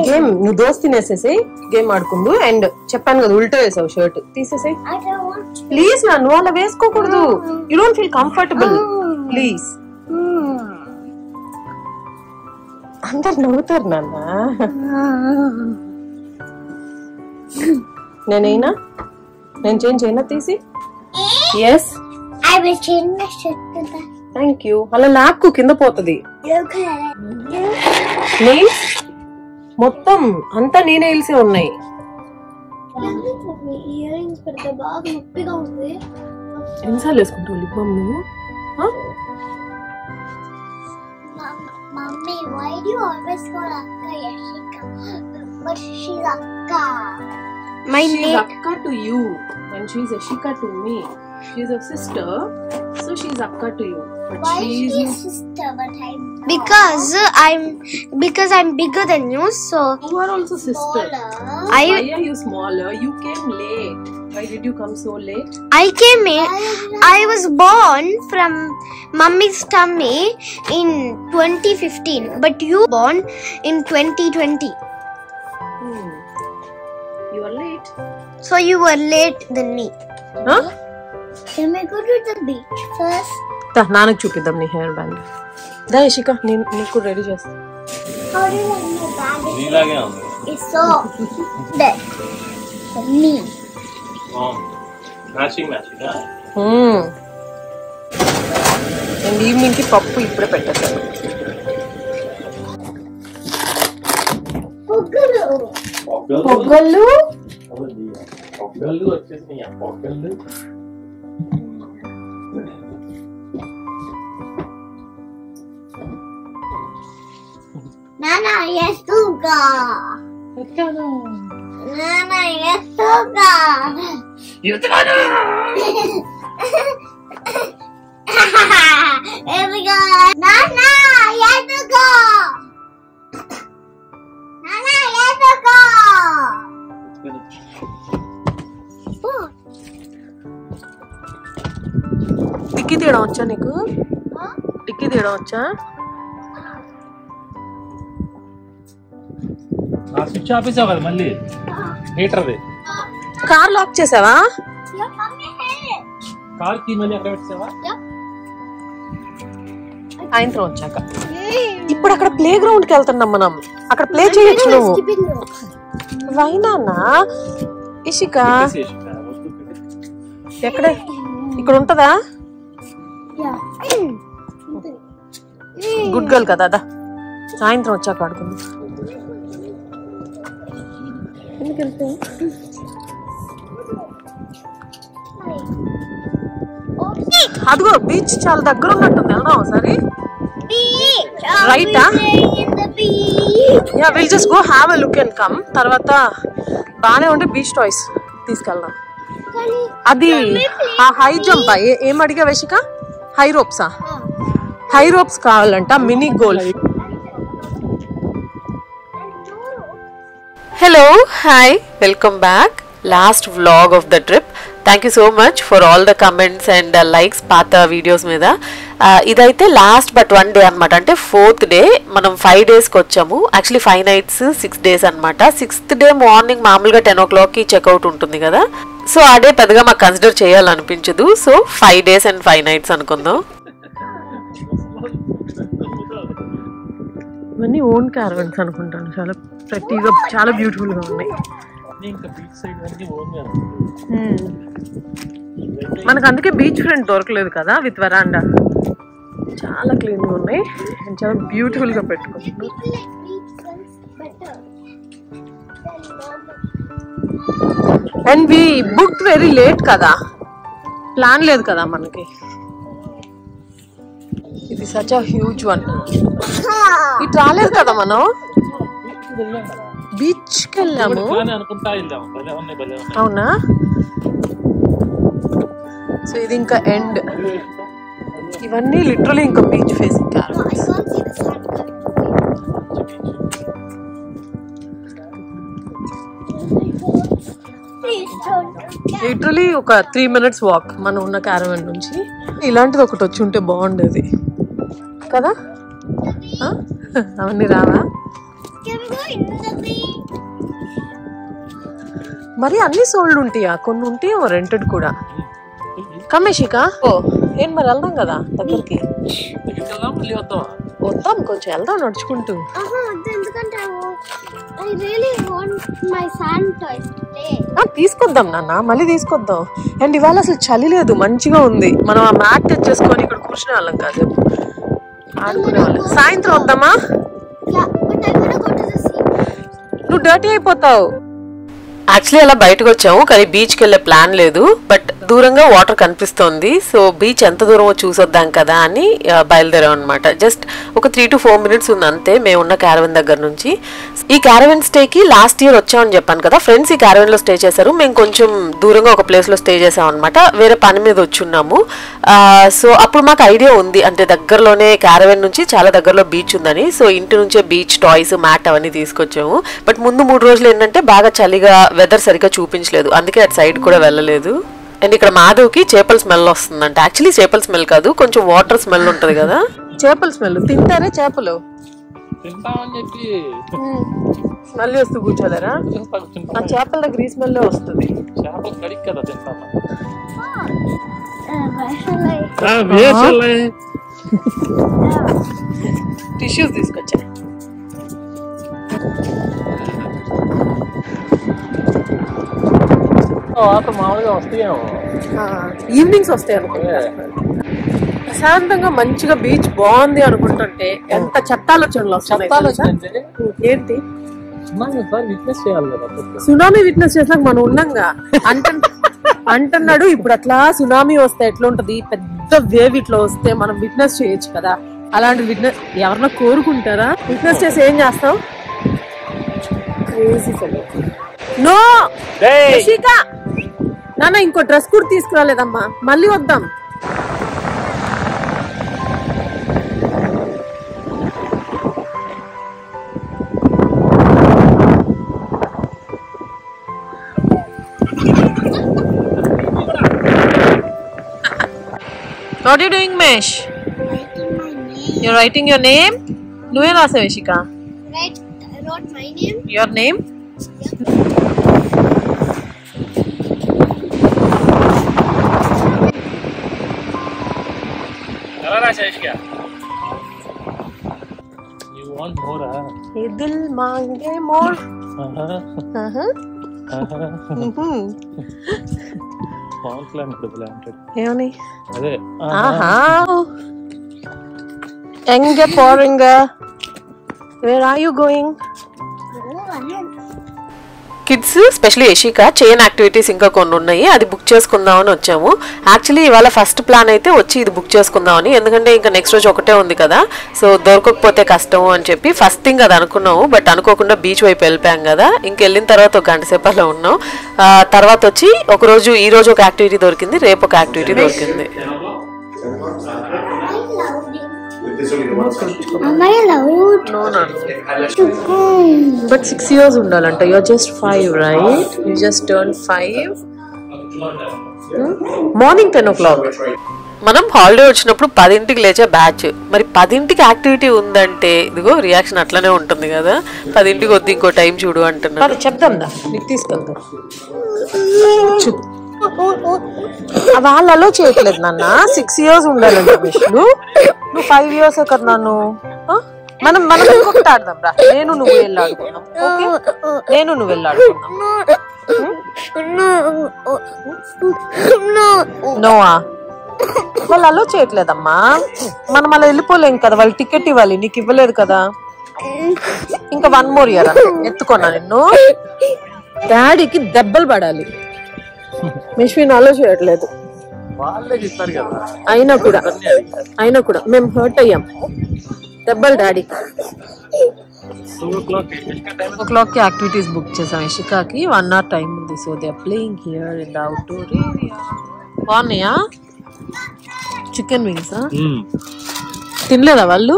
Game నువ్వు those తినేసేసి game ఆడుకుందు. And చెప్పాను కదా ఉల్టా వేసావు షర్ట్ తీసేసి ప్లీజ్. నువ్వు అలా వేసుకోకూడదు. You don't feel comfortable please. అందరు నవ్వుతారు నాన్న. నేనైనా నేను చేంజ్ చేయనా తీసి? Yes thank you. అలా లాక్కు కింద పోతుంది. మొత్తం అంతా నీ నెయిల్సే ఉన్నాయి. ఎన్నిసార్లు వేసుకుంటావు లిప్ బామ్ నువ్వు? Mommy, why do you always call Akka Yashika? But she's Akka. She's Akka to you and she's Yashika to me. She's a sister, so she's Akka to you. But why she's is she a sister? But because I'm bigger than you, so you are also sister. Why are you smaller? You came late. Why did you come so late? I came in. I was born from Mummy's tummy in 2015, but you born in 2020. You are late. So you were late than me. Huh? Can we go to the beach first? నాన్నకు చూపిద్దాం నీ hair band. దా యశిక నీకు ready చేస్తా. How do you like my band? It's so big for me. Matching. And evening కి పప్పు ఇప్పుడే పెట్టేస్తాను. పొగ్గలు వచ్చేసి పొగ్గలు. Nana, yes, Tuga. Nana, yes, Tuga. You Nana. Here we go. Nana, yes, Tuga. Nana, yes, Tuga. టిక్కీ తీయడం వచ్చా నీకు? టిక్కీ తీయడం వచ్చా? స్విచ్ ఆపేసావు కదా మళ్ళీ హీటర్ది. కార్ లాక్ చేసావా? కార్ కీ మళ్ళీ అక్కడ పెట్టావా? సాయంత్రం వచ్చాక. ఇప్పుడు అక్కడ ప్లే గ్రౌండ్ కి వెళ్తున్నాం మనం. అక్కడ ప్లే చేయొచ్చు నువ్వు. వైనానా ఇషిక ఎక్కడ? ఇక్కడ ఉంటదా? గుడ్ గర్ల్ కదా. అదా సాయంత్రం వచ్చాక ఆడుకుంది. అదిగో బీచ్ చాలా దగ్గర ఉన్నట్టుంది. వెళ్దాం ఒకసారి. రైటా? Yeah will just go have a look and come. తర్వాత బానే ఉంటే బీచ్ టాయ్స్ తీసుకెళ్దాం. అది ఆ హై జంప్ ఏం అడిగా వేషిక? హై రోప్సా? హై రోప్స్ కావాలంట. Mini goal. Hello, hi, welcome back. Last vlog of the trip. Thank you so much for all the comments and likes పాత వీడియోస్ మీద. ఇదైతే లాస్ట్ బట్ 1 డే అనమాట. అంటే 4th డే. మనం 5 డేస్కి వచ్చాము. యాక్చువల్లీ 5 nights 6 days అనమాట. 6th డే మార్నింగ్ మామూలుగా 10 o'clockకి చెక్అవుట్ ఉంటుంది కదా. సో ఆ డే పెద్దగా మాకు కన్సిడర్ చేయాలనిపించదు. సో 5 days and 5 nights అనుకుందాం. ఇవన్నీ ఓన్ క్యారవన్స్ అనుకుంటాను. చాలా ప్రతిగా చాలా బ్యూటిఫుల్ గా ఉన్నాయి. మనకు అందుకే బీచ్ ఫ్రంట్ దొరకలేదు కదా విత్ వరాండా. చాలా క్లీన్ గా ఉన్నాయి అండ్ చాలా బ్యూటిఫుల్ గా పెట్టుకున్నాను. And we booked very late కదా, ప్లాన్ లేదు కదా మనకి. ఇది సచ్ అ హ్యూజ్ వన్. ఇటు రాలేదు కదా మనం. బీచ్ కి వెళ్ళాము. అవునా? సో ఇది ఇంకా ఎండ్. ఇవన్నీ లిటరలీ ఇంకా బీచ్ ఫేసింగ్ క్యారవన్స్. లిటరలీ ఒక 3 minutes వాక్ మనం ఉన్న క్యారవన్ నుంచి. ఇలాంటిది ఒకటి వచ్చి ఉంటే బాగుండేది కదా. అవన్నీ రావా? మరి అన్ని సోల్డ్ ఉంటాయా? కొన్ని ఉంటాయో రెంటెడ్ కూడా. కమేషిక ఓ ఏం మరి వెళ్దాం కదా దగ్గరికి. వద్దాం కొంచెం వెళ్దాం నడుచుకుంటూ. తీసుకొద్దాం నాన్న, మళ్ళీ తీసుకొద్దాం. అండ్ ఇవాళ అసలు చలి లేదు, మంచిగా ఉంది. మనం ఆ మ్యాట్ తెచ్చేసుకొని ఇక్కడ కూర్చునే వాళ్ళం కాసేపు ఆడుకునే వాళ్ళం. సాయంత్రం వద్దామా? నువ్వు డర్టీ అయిపోతావు. యాక్చువల్లీ అలా బయటకు వచ్చాము, కానీ బీచ్కి వెళ్ళే ప్లాన్ లేదు. బట్ దూరంగా వాటర్ కనిపిస్తోంది, సో బీచ్ ఎంత దూరమో చూసొద్దాం కదా అని బయలుదేరాం అనమాట. జస్ట్ ఒక 3 to 4 minutes ఉంది అంతే మేము ఉన్న క్యారవెన్ దగ్గర నుంచి. ఈ క్యారవెన్ స్టేకి లాస్ట్ ఇయర్ వచ్చామని చెప్పాను కదా, ఫ్రెండ్స్ ఈ క్యారవెన్లో స్టే చేశారు. మేము కొంచెం దూరంగా ఒక ప్లేస్లో స్టే చేసాం అనమాట, వేరే పని మీద వచ్చున్నాము. సో అప్పుడు మాకు ఐడియా ఉంది, అంటే దగ్గరలోనే క్యారవెన్ నుంచి చాలా దగ్గరలో బీచ్ ఉందని. సో ఇంటి నుంచే బీచ్ టాయ్స్, మ్యాట్ అవన్నీ తీసుకొచ్చాము. బట్ ముందు 3 రోజులు ఏంటంటే బాగా చలిగా, వెదర్ సరిగ్గా చూపించలేదు, అందుకే అటు సైడ్ కూడా వెళ్ళలేదు. అండ్ ఇక్కడ మాధవ్కి చేపల స్మెల్ వస్తుందంట. యాక్చువల్లీ చేపల స్మెల్ కాదు, కొంచెం వాటర్ స్మెల్ ఉంటది కదా. చేపల స్మెల్ తింటారే చేపలు స్మెల్ వస్తూ కూర్చోలేరా? ఆ చేపల దగ్గర ఈ స్మెల్ వస్తుంది. టిష్యూస్ తీసుకొచ్చా. మామూలుగా వస్తాయేమో, ఈవినింగ్స్ వస్తాయి అనుకుంటా. ప్రశాంతంగా మంచిగా బీచ్ బాగుంది అనుకుంటుంటే ఎంత చట్టాలోచనలు వస్తాయి. ఏంటి సునామీ విట్నెస్ చేసాక మనం ఉన్నాంగా అంటున్నాడు. ఇప్పుడు అట్లా సునామీ వస్తే ఎట్లా ఉంటది, పెద్ద వేవ్ ఇట్లా వస్తే మనం విట్నెస్ చేయొచ్చు కదా. అలాంటి విట్నెస్ ఎవరన్నా కోరుకుంటారా? విట్నెస్ చేసి ఏం చేస్తాం? నో యశికా నాన్న, ఇంకో డ్రెస్ కూడా తీసుకురాలేదమ్మా, మళ్ళీ వద్దాం. What are you doing, Mesh? You're writing your name? నువ్వే రాసావు Yashika? I wrote my name. Your name? You want more? ये दिल मांगे more. ఏమని? Enga పోరింగ. Where are you going? Kids specially Yashika chain activities ఇంకా కొన్ని ఉన్నాయి, అది బుక్ చేసుకుందామని వచ్చాము. యాక్చువల్లీ ఇవాళ ఫస్ట్ ప్లాన్ అయితే వచ్చి ఇది బుక్ చేసుకుందామని, ఎందుకంటే ఇంకా నెక్స్ట్ రోజు ఒకటే ఉంది కదా, సో దొరకకపోతే కష్టం అని చెప్పి ఫస్ట్ థింగ్ అది అనుకున్నాము. బట్ అనుకోకుండా బీచ్ వైపు వెళ్ళిపోయాం కదా, ఇంకెళ్ళిన తర్వాత ఒక గంట సేపు అలా ఉన్నాం. తర్వాత వచ్చి ఒకరోజు ఈ రోజు ఒక యాక్టివిటీ దొరికింది, రేపు ఒక యాక్టివిటీ దొరికింది. Am I allowed? No. But 6 years ఉండాలంట. You're just 5, right? You just turned 5. Morning 10 o'clock. మనం హాలిడే వచ్చినప్పుడు 10ంటికి లేచే బ్యాచ్, మరి 10ంటికి యాక్టివిటీ ఉందంటే ఇదిగో రియాక్షన్ అట్లనే ఉంటుంది కదా. 10ంటికి వద్దు, ఇంకో టైం చూడు అంటున్నారు. చెప్దాం దా, నీకు తీసుకెళ్తాం. వాళ్ళలో చేయట్లేదు నాన్న, 6 years ఉండాలండి విష్ణు. నువ్వు 5 years కదా నన్ను. మనం ఇంకొకటి ఆడదాం రా, నేను నువ్వు వెళ్ళి ఆడుకుందాం. ఓకే, నేను నువ్వు వెళ్ళి ఆడుకుందాం. నోవా వాళ్ళు అలో చేయట్లేదమ్మా, మనం అలా వెళ్ళిపోలేం కదా, వాళ్ళు టికెట్ ఇవ్వాలి, నీకు ఇవ్వలేదు కదా. ఇంకా 1 more year ఎత్తుకున్నా నిన్ను. డాడీకి దెబ్బలు పడాలి. మిష్విన్ అలో చేయట్లేదు, అయినా కూడా మేము హర్ట్ అయ్యాం. దెబ్బలు డాడీకి. 2 o'clock కి యాక్టివిటీస్ బుక్ చేసాం యశికాకి. 1 hour టైం ఉంది. So they are playing here in the outdoor area. బాగున్నాయా చికెన్ వింగ్స్? తినలేదా వాళ్ళు?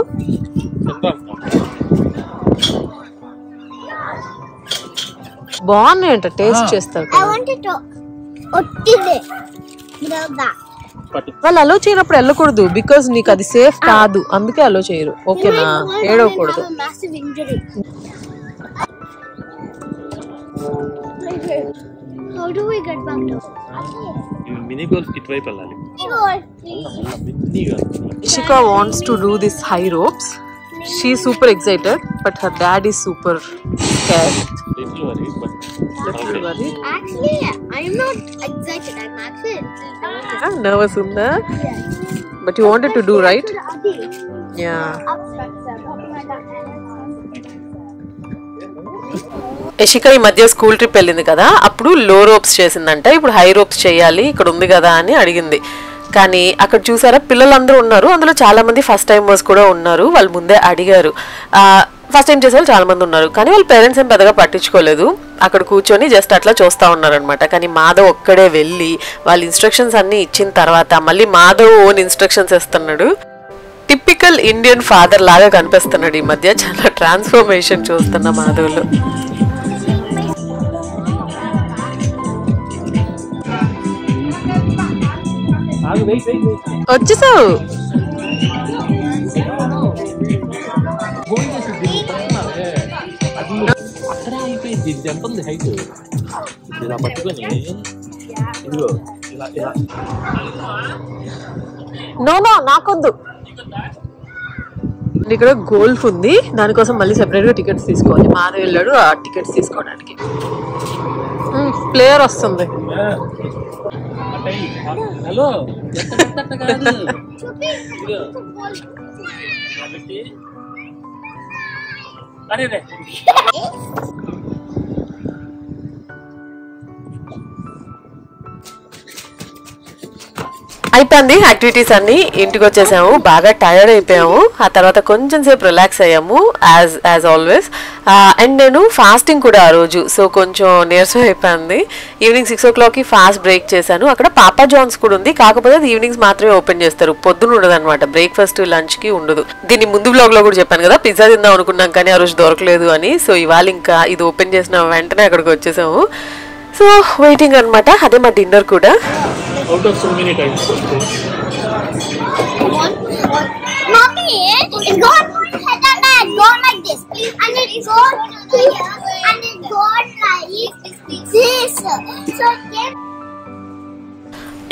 బాగున్నాయంట, టేస్ట్ చేస్తారు. వాళ్ళు అలో చేయనప్పుడు వెళ్ళకూడదు బికాజ్ నీకు అది సేఫ్ కాదు అందుకే అలో చేయరు ఓకేనా ఏడవకూడదు How do we get back to? Mini golf kit వైపు వెళ్ళాలి. Ishika wants to do this high ropes. She's super excited, but her dad is super scared. Little worried, but Little worried. Actually, I'm not excited. I'm actually I'm nervous, Unda. But you wanted to do, right? Yeah. Yashika ఈ మధ్య school trip వెళ్ళింది కదా అప్పుడు లో ropes చేసిందంట ఇప్పుడు high ropes చేయాలి ఇక్కడ ఉంది కదా అని అడిగింది కానీ అక్కడ చూసారా పిల్లలందరూ ఉన్నారు అందులో చాలా మంది ఫస్ట్ టైమర్స్ కూడా ఉన్నారు వాళ్ళు ముందే అడిగారు ఫస్ట్ టైం చేసే వాళ్ళు చాలా మంది ఉన్నారు కానీ వాళ్ళ పేరెంట్స్ ఏం పెద్దగా పట్టించుకోలేదు అక్కడ కూర్చొని జస్ట్ అట్లా చూస్తూ ఉన్నారనమాట కానీ మాధవ్ ఒక్కడే వెళ్ళి వాళ్ళ ఇన్స్ట్రక్షన్స్ అన్ని ఇచ్చిన తర్వాత మళ్ళీ మాధవ్ ఓన్ ఇన్స్ట్రక్షన్స్ ఇస్తున్నాడు టిపికల్ ఇండియన్ ఫాదర్ లాగా కనిపిస్తున్నాడు ఈ మధ్య చాలా ట్రాన్స్ఫర్మేషన్ చూస్తున్నా మాధవ్లో వచ్చేసావు అక్కడే అయిపోయింది ఇది ఎంత ఉంది హైట్ ఇలా పట్టుకొని ఇదిగో ఇలా ఇలా నో నాకొద్దు ఇక్కడ గోల్ఫ్ ఉంది దానికోసం మళ్ళీ సెపరేట్ గా టికెట్స్ తీసుకోవాలి మాధవ్ వెళ్ళాడు ఆ టికెట్స్ తీసుకోవడానికి ప్లేయర్ వస్తుంది హలో కాదు అరే అయిపోయింది యాక్టివిటీస్ అన్ని ఇంటికి వచ్చేసాము బాగా టైర్డ్ అయిపోయాము ఆ తర్వాత కొంచెం సేపు రిలాక్స్ అయ్యాము యాజ్ ఆల్వేస్ అండ్ నేను ఫాస్టింగ్ కూడా ఆ రోజు సో కొంచెం నీరసం అయిపోయింది ఈవినింగ్ 6 o'clockకి ఫాస్ట్ బ్రేక్ చేశాను అక్కడ పాపా జాన్స్ కూడా ఉంది కాకపోతే అది ఈవినింగ్స్ మాత్రమే ఓపెన్ చేస్తారు పొద్దున ఉండదు అనమాట బ్రేక్ఫాస్ట్ లంచ్కి ఉండదు దీన్ని ముందు బ్లాగ్లో కూడా చెప్పాను కదా పిజ్జా తిందాం అనుకున్నాం కానీ ఆ రోజు దొరకలేదు అని సో ఇవాళ ఇంకా ఇది ఓపెన్ చేసిన వెంటనే అక్కడికి వచ్చేసాము సో వెయిటింగ్ అనమాట అదే మా డిన్నర్ కూడా out of so many times. Mommy, it's gone like this, and it's gone here, and it's gone like this. So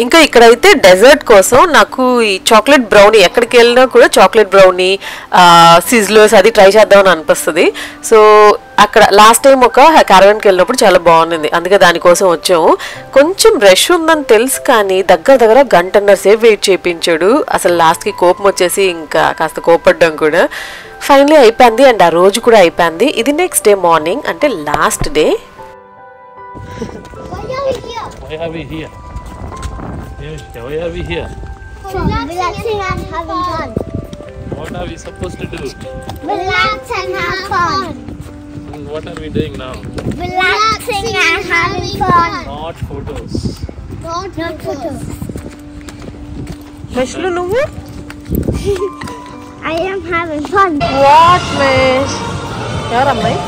ఇంకా ఇక్కడైతే డెజర్ట్ కోసం నాకు ఈ చాక్లెట్ బ్రౌనీ ఎక్కడికి వెళ్ళినా కూడా చాక్లెట్ బ్రౌనీ సిజ్లర్స్ అది ట్రై చేద్దామని అనిపిస్తుంది సో అక్కడ లాస్ట్ టైం ఒక క్యారవాన్కి వెళ్ళినప్పుడు చాలా బాగుంది అందుకే దానికోసం వచ్చాము కొంచెం రష్ ఉందని తెలుసు కానీ దగ్గర గంటన్నర సేపు వెయిట్ చేయించాడు అసలు లాస్ట్కి కోపం వచ్చేసి ఇంకా కాస్త కోపడ్డాం కూడా ఫైనలీ అయిపోయింది అండ్ ఆ రోజు కూడా అయిపోయింది ఇది నెక్స్ట్ డే మార్నింగ్ అంటే last day Why are we here? Yes, why are we here? relaxing and having fun. What are we supposed to do? Relax and have fun. What are we doing now? Relaxing and having fun. Not photos. Not photos. మెష్లు నువ్వు I am having fun. What మెష్ ఎవరమ్మాయి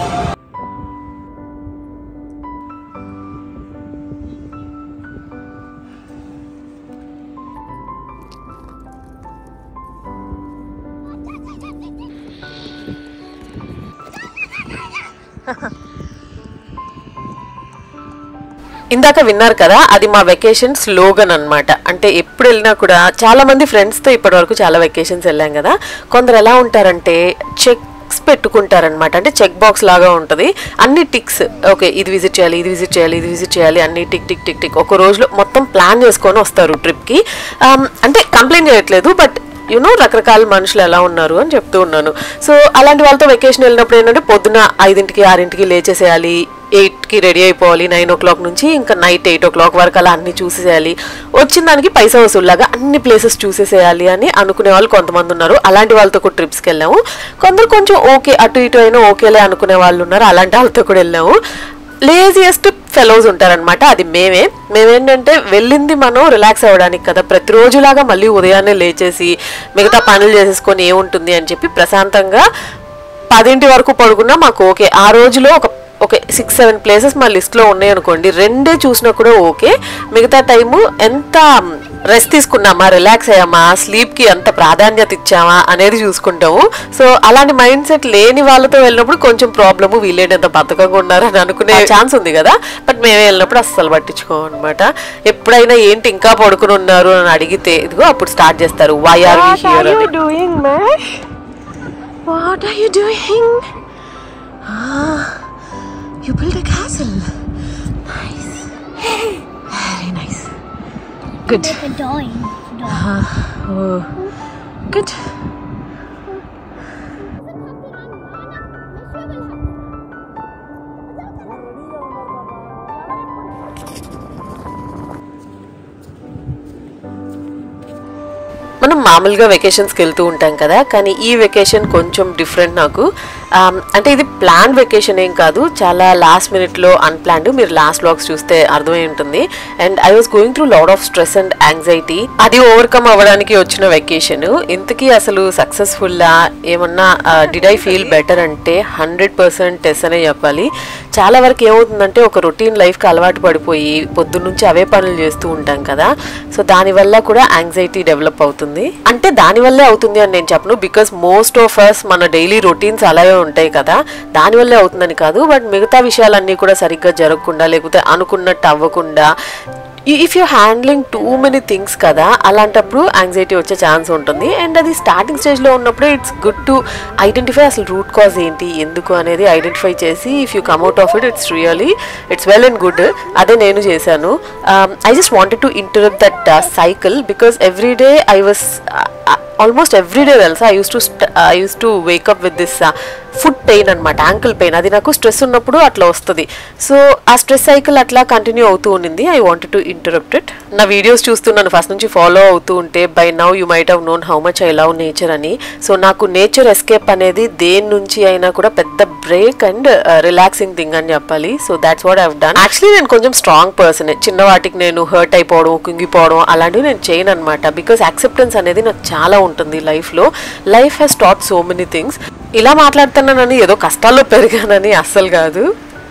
ఇందాక విన్నారు కదా అది మా vacation slogan అన్నమాట అంటే ఎప్పుడు వెళ్ళినా కూడా చాలా మంది ఫ్రెండ్స్తో ఇప్పటి వరకు చాలా వెకేషన్స్ వెళ్ళాం కదా కొందరు ఎలా ఉంటారంటే చెక్స్ పెట్టుకుంటారనమాట అంటే చెక్ బాక్స్ లాగా ఉంటుంది అన్ని టిక్స్ ఓకే ఇది విజిట్ చేయాలి ఇది విజిట్ చేయాలి ఇది విజిట్ చేయాలి అన్ని టిక్ టిక్ టిక్ టిక్ ఒక రోజులో మొత్తం ప్లాన్ చేసుకొని వస్తారు ట్రిప్కి అంటే కంప్లైంట్ చేయట్లేదు బట్ రకరకాల మనుషులు ఎలా ఉన్నారు అని చెప్తూ ఉన్నాను సో అలాంటి వాళ్ళతో వెకేషన్ వెళ్ళినప్పుడు ఏంటంటే పొద్దున 5ంటికి 6ంటికి లేచేసేయాలి 8కి రెడీ అయిపోవాలి 9 o'clock నుంచి ఇంకా నైట్ 8 o'clock వరకు అలా అన్ని చూసేసేయాలి వచ్చిన దానికి పైసా వసూలులాగా అన్ని ప్లేసెస్ చూసేసేయాలి అని అనుకునే వాళ్ళు కొంతమంది ఉన్నారు అలాంటి వాళ్ళతో కూడా ట్రిప్స్కి వెళ్ళాము కొందరు కొంచెం ఓకే అటు ఇటు అయినా ఓకేలే అనుకునే వాళ్ళు ఉన్నారు అలాంటి వాళ్ళతో కూడా వెళ్ళాము లేజియెస్ట్ ఫెలోస్ ఉంటారనమాట అది మేమేంటంటే వెళ్ళింది మనం రిలాక్స్ అవ్వడానికి కదా ప్రతిరోజులాగా మళ్ళీ ఉదయాన్నే లేచేసి మిగతా పనులు చేసేసుకొని ఏముంటుంది అని చెప్పి ప్రశాంతంగా 10 వరకు పడుకున్నా మాకు ఓకే ఆ రోజులో ఒక ఓకే 6-7 ప్లేసెస్ మా లిస్ట్లో ఉన్నాయి అనుకోండి, 2 చూసినా కూడా ఓకే. మిగతా టైము ఎంత రెస్ట్ తీసుకున్నామా, రిలాక్స్ అయ్యామా, స్లీప్కి ఎంత ప్రాధాన్యత ఇచ్చామా అనేది చూసుకుంటాము. సో అలాంటి మైండ్ సెట్ లేని వాళ్ళతో వెళ్ళినప్పుడు కొంచెం ప్రాబ్లము, వీళ్ళేంత బతకంగా ఉన్నారని అనుకునే ఛాన్స్ ఉంది కదా. బట్ మేము వెళ్ళినప్పుడు అస్సలు పట్టించుకోం అనమాట. ఎప్పుడైనా ఏంటి ఇంకా పడుకుని ఉన్నారు అని అడిగితే ఇదిగో అప్పుడు స్టార్ట్ చేస్తారు, వై ఆర్ వి హియర్ అని. What are you doing? You built a castle. Nice. Very nice. Good. Like a drawing. Oh, good. మనం మామూలుగా వెకేషన్స్కి వెళ్తూ ఉంటాం కదా, కానీ ఈ వెకేషన్ కొంచెం డిఫరెంట్ నాకు. అంటే ఇది ప్లాన్ వెకేషన్ ఏం కాదు, చాలా లాస్ట్ మినిట్లో అన్ప్లాన్డ్. మీరు లాస్ట్ వ్లాగ్స్ చూస్తే అర్థమై ఉంటుంది. And I was going through lot of stress and anxiety. అది ఓవర్కమ్ అవ్వడానికి వచ్చిన వెకేషన్. ఇంతకీ అసలు సక్సెస్ఫుల్లా ఏమన్నా డిడ్ ఐ ఫీల్ బెటర్ అంటే 100% ఎస్ అనే చెప్పాలి. చాలా వరకు ఏమవుతుందంటే ఒక రొటీన్ లైఫ్కి అలవాటు పడిపోయి పొద్దున్నుంచి అవే పనులు చేస్తూ ఉంటాం కదా. సో దానివల్ల కూడా యాంగ్జైటీ డెవలప్ అవుతుంది. అంటే దానివల్లే అవుతుంది అని నేను చెప్పను, బికాస్ మోస్ట్ ఆఫ్ అస్ మన డైలీ రొటీన్స్ అలాగే ఉంటాయి కదా, దానివల్లే అవుతుందని కాదు. బట్ మిగతా విషయాలన్నీ కూడా సరిగ్గా జరగకుండా, లేకపోతే అనుకున్నట్టు అవ్వకుండా, if you handling too many things కదా, అలాంటప్పుడు యాంగ్జైటీ వచ్చే ఛాన్స్ ఉంటుంది. అండ్ అది స్టార్టింగ్ స్టేజ్లో ఉన్నప్పుడు ఇట్స్ గుడ్ టు ఐడెంటిఫై అసలు రూట్ కాజ్ ఏంటి, ఎందుకు అనేది ఐడెంటిఫై చేసి if you come out of it it's well and good. అదే నేను చేశాను. I just wanted to interrupt that cycle because every day I was almost every day తెలుసా I use to wake up with this foot pain అనమాట, ankle pain. అది నాకు stress ఉన్నప్పుడు అట్లా వస్తుంది. సో ఆ స్ట్రెస్ సైకిల్ అట్లా కంటిన్యూ అవుతూ ఉండింది. I wanted to interrupt it. నా వీడియోస్ చూస్తూ నన్ను ఫస్ట్ నుంచి ఫాలో అవుతూ ఉంటే by now you might have known how much I love nature అని. సో నాకు నేచర్ ఎస్కేప్ అనేది దేని నుంచి అయినా కూడా పెద్ద బ్రేక్ అండ్ రిలాక్సింగ్ థింగ్ అని చెప్పాలి. So that's what I have done. Actually నేను కొంచెం స్ట్రాంగ్ పర్సన్. చిన్న వాటికి నేను హర్ట్ అయిపోవడం, కుంగిపోవడం అలాంటివి నేను చేయను అనమాట. బికాస్ యాక్సెప్టెన్స్ అనేది నాకు చాలా ఉంటుంది లైఫ్లో. Life has taught so many things. ఇలా మాట్లాడుతున్నానని ఏదో కష్టాల్లో పెరిగానని అస్సలు కాదు,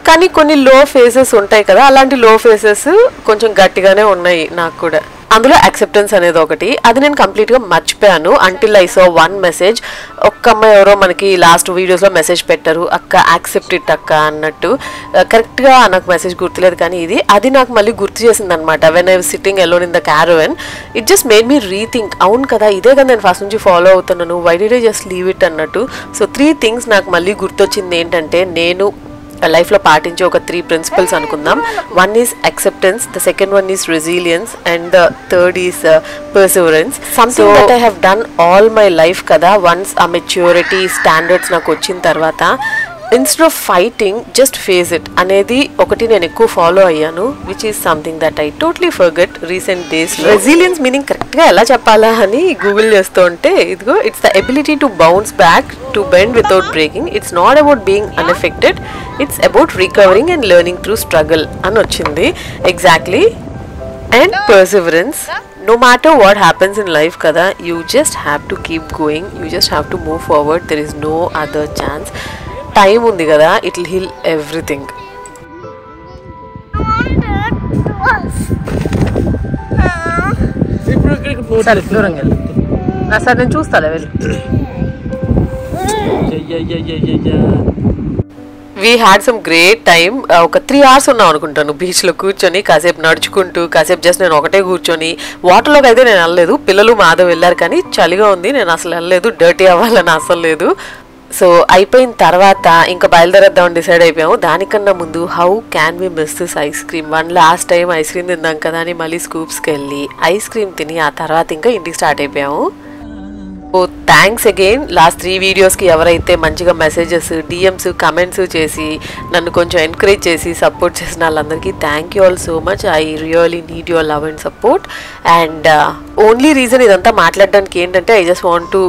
కానీ కొన్ని లో ఫేసెస్ ఉంటాయి కదా, అలాంటి లో ఫేసెస్ కొంచెం గట్టిగానే ఉన్నాయి నాకు కూడా. అందులో యాక్సెప్టెన్స్ అనేది ఒకటి. అది నేను కంప్లీట్గా మర్చిపోయాను until I saw one message. ఒక్క అమ్మాయి ఎవరో మనకి లాస్ట్ వీడియోస్లో మెసేజ్ పెట్టారు, అక్క యాక్సెప్ట్ ఇట్ అక్క అన్నట్టు. కరెక్ట్గా నాకు మెసేజ్ గుర్తులేదు, కానీ అది నాకు మళ్ళీ గుర్తు చేసింది అనమాట. When I was sitting alone in the caravan, it just made me rethink. అవును కదా, ఇదే కదా నేను ఫస్ట్ నుంచి ఫాలో అవుతున్నాను, why did I just leave it అన్నట్టు. సో 3 థింగ్స్ నాకు మళ్ళీ గుర్తొచ్చింది. ఏంటంటే నేను లైఫ్లో పాటించే ఒక 3 ప్రిన్సిపల్స్ అనుకుందాం. 1 is acceptance, the second 1 is resilience, and the third is Perseverance. Something that I have done all my life కదా. వన్స్ ఆ మెచ్యూరిటీ స్టాండర్డ్స్ నాకు వచ్చిన తర్వాత instead of fighting just face it అనేది ఒకటి నేను ఎక్కువ ఫాలో అయ్యాను, which is something that I totally forget recent days. Resilience meaning కరెక్ట్గా ఎలా చెప్పాలా అని గూగుల్ చేస్తూ ఉంటే ఇదిగో, it's the ability to bounce back, to bend without breaking. It's not about being unaffected, it's about recovering and learning through struggle అని వచ్చింది. Exactly. And Perseverance. No matter what happens in life kada, you just have to keep going, you just have to move forward, there is no other chance. Time undi kada, it will heal everything. Sir, దూరంగా వెళ్ళు. నా sir నేను చూస్తాలే వెళ్ళు. We had some great time. ఒక 3 hours ఉన్నాం అనుకుంటాను బీచ్లో కూర్చొని, కాసేపు నడుచుకుంటూ, కాసేపు జస్ట్ నేను ఒకటే కూర్చొని. వాటర్లోకి అయితే నేను వెళ్ళలేదు, పిల్లలు మాధవ్ వెళ్ళారు, కానీ చలిగా ఉంది, నేను అసలు వెళ్ళలేదు, డర్టీ అవ్వాలని అసలు లేదు. సో అయిపోయిన తర్వాత ఇంకా బయలుదేరేద్దామని డిసైడ్ అయిపోయాము. దానికన్నా ముందు how can we miss this ice cream. 1 last time ice cream తిందాం కదా అని మళ్ళీ స్కూప్స్కి వెళ్ళి ఐస్ క్రీమ్ తిని ఆ తర్వాత ఇంకా ఇంటికి స్టార్ట్ అయిపోయాము. సో థ్యాంక్స్ అగైన్ లాస్ట్ 3 వీడియోస్కి ఎవరైతే మంచిగా మెసేజెస్, డిఎమ్స్, కమెంట్స్ చేసి నన్ను కొంచెం ఎంకరేజ్ చేసి సపోర్ట్ చేసిన వాళ్ళందరికీ thank you all so much. I really need your love and support. And only reason ఇదంతా మాట్లాడడానికి ఏంటంటే I just want to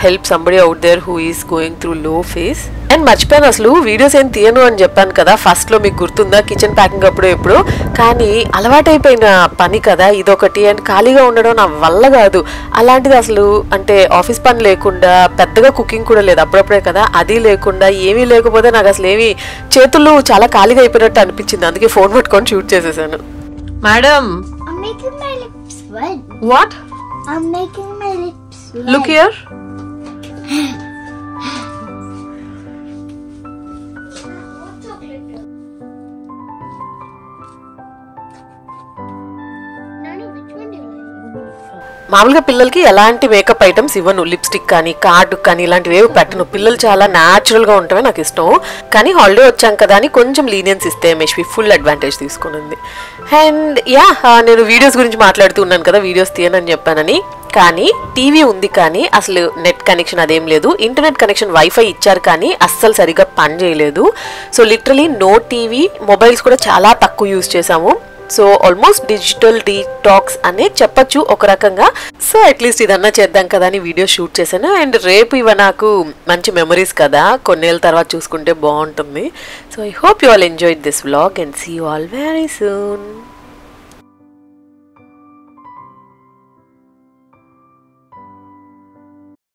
help somebody out there who is going through low phase. And మర్చిపోయాను, అసలు videos ఏం తీయను అని చెప్పాను కదా ఫస్ట్లో, మీకు గుర్తుందా కిచెన్ ప్యాకింగ్ అప్పుడు ఎప్పుడు. కానీ అలవాటైపోయిన పని కదా ఇదొకటి, అండ్ ఖాళీగా ఉండడం నా వల్ల కాదు. అలాంటిది అసలు అంటే ఆఫీస్ పని లేకుండా, పెద్దగా కుకింగ్ కూడా లేదు అప్పుడప్పుడే కదా, అది లేకుండా ఏమీ లేకపోతే నాకు అసలు ఏమీ చేతులు చాలా ఖాళీగా అయిపోయినట్టు అనిపించింది. అందుకే ఫోన్ పట్టుకొని షూట్ చేసేసాను. Madam, I'm making my lips red. What? I'm making my lips red. Look here. మామూలుగా పిల్లలకి ఎలాంటి మేకప్ ఐటమ్స్ ఇవ్వను, లిప్స్టిక్ కానీ కార్డు కానీ ఇలాంటివి ఏవి పెట్టను. పిల్లలు చాలా న్యాచురల్గా ఉంటమే నాకు ఇష్టం. కానీ హాలిడే వచ్చాం కదా అని కొంచెం లీనియన్స్ ఇస్తే మెష్వి ఫుల్ అడ్వాంటేజ్ తీసుకునింది. అండ్ యా, నేను వీడియోస్ గురించి మాట్లాడుతున్నాను కదా, వీడియోస్ తీయనని చెప్పానని. కానీ టీవీ ఉంది కానీ అసలు నెట్ కనెక్షన్ అదేం లేదు. ఇంటర్నెట్ కనెక్షన్ వైఫై ఇచ్చారు కానీ అస్సలు సరిగ్గా పని చేయలేదు. So literally no TV, mobiles కూడా చాలా తక్కువ యూజ్ చేసాము. సో ఆల్మోస్ట్ డిజిటల్ డీటాక్స్ అనే చెప్పచ్చు ఒక రకంగా. సో అట్లీస్ట్ ఇదన్నా చేద్దాం కదా అని వీడియో షూట్ చేశాను. అండ్ రేపు ఇవ నాకు మంచి మెమరీస్ కదా, కొన్నేళ్ళ తర్వాత చూసుకుంటే బాగుంటుంది. So I hope you all enjoyed this vlog and see you all very soon.